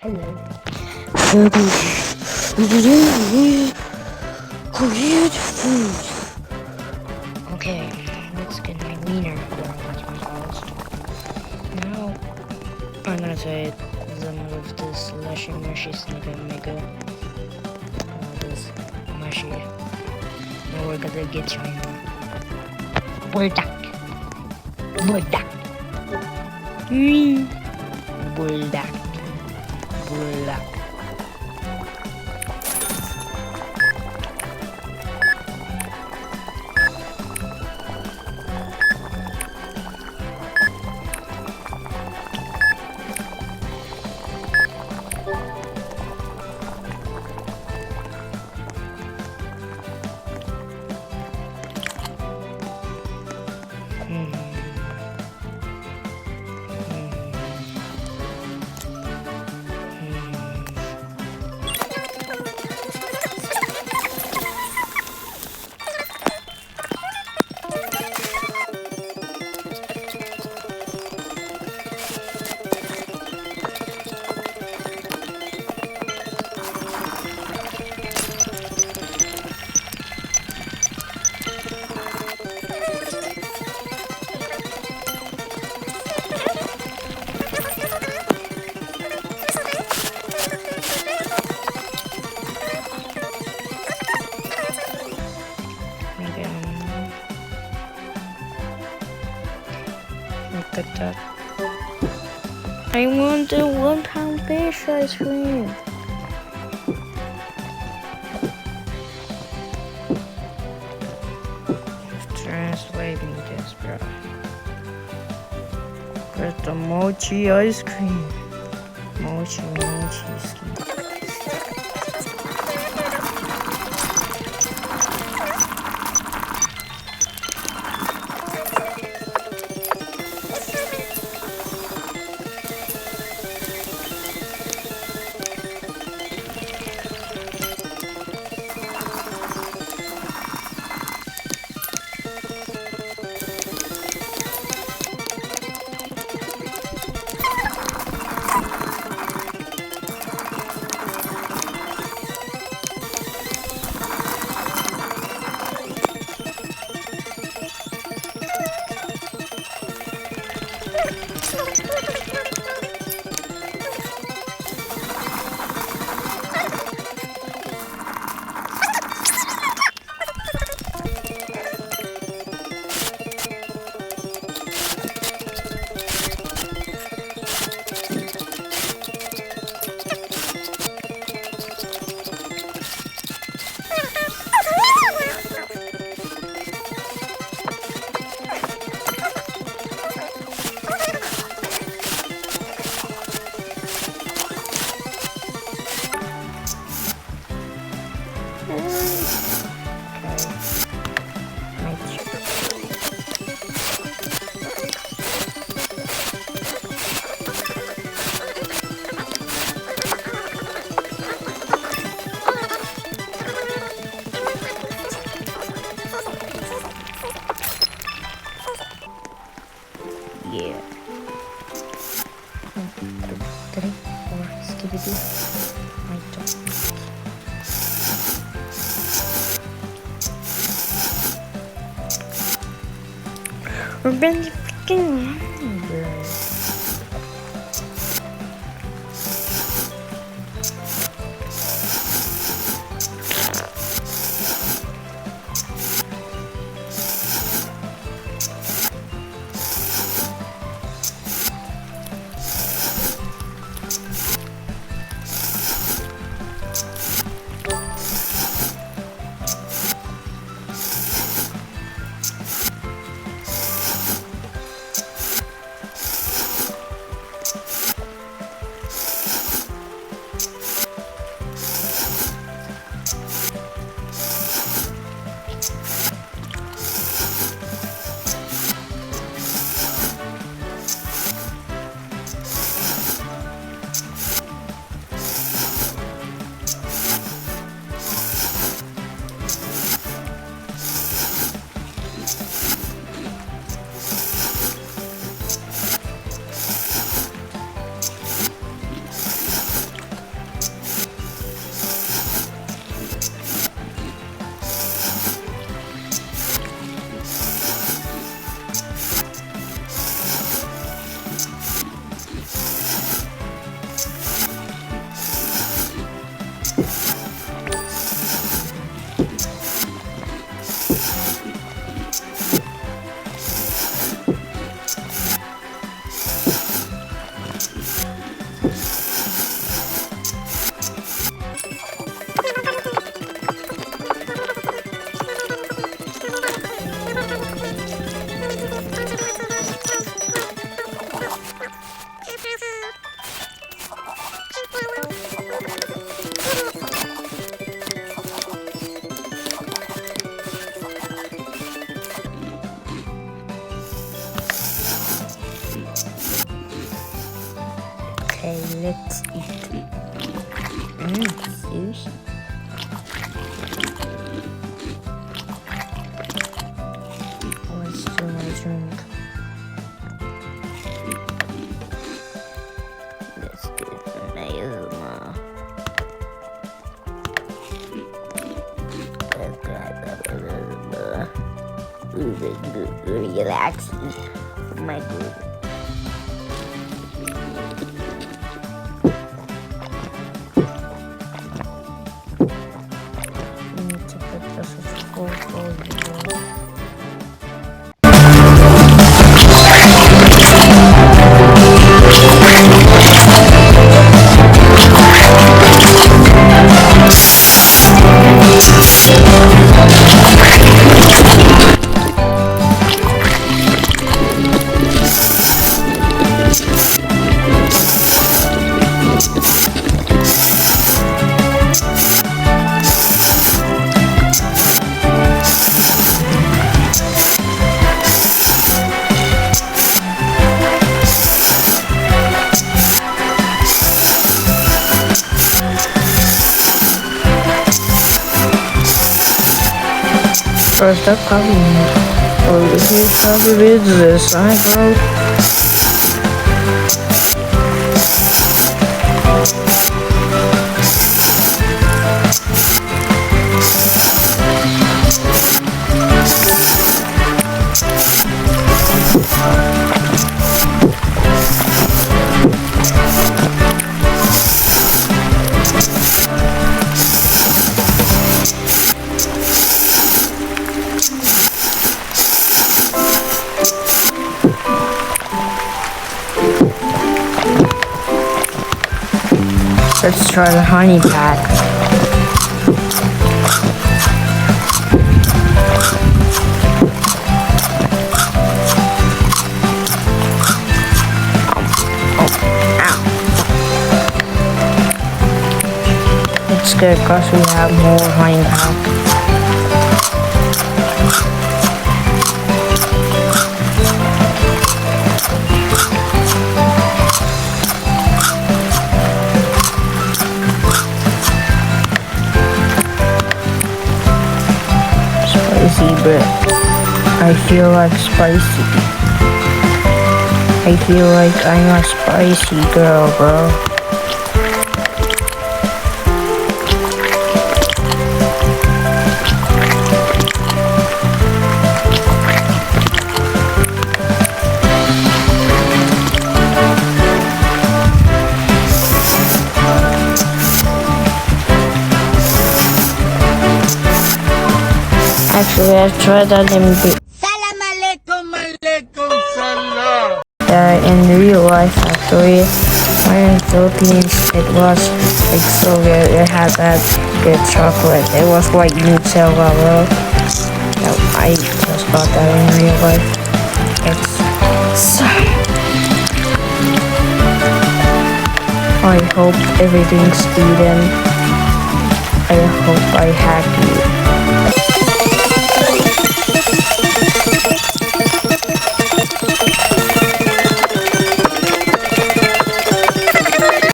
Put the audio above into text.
Hello. Okay, let's get my wiener. Now I'm gonna say some of this mushy sneaker maker. This mushy. Now we're gonna get China. Bulldog. Bulldog. Bulldog. Bulldog. Look at that. I want a 1 pound fish ice cream. Translate me this, bro. Where's the mochi ice cream? Mochi ski. Yeah. 1, 2, 3, 4, skibidi. My job. We're been freaking hungry. Sushi. Let's do my drink. Let's do the nail. Relax. My good. Need to put this as full folio. First up, copy me. Oh, if you copy this, I go. Let's try the honey pack. It's good because we have more honey pack. But I feel like spicy. I feel like I'm a spicy girl, bro. Actually, I've tried that in real life. Actually, when in Philippines, it was like so good. It had that good chocolate. It was like Nutella, bro. I just got that in real life. It's so. I hope everything's eaten. I hope I hack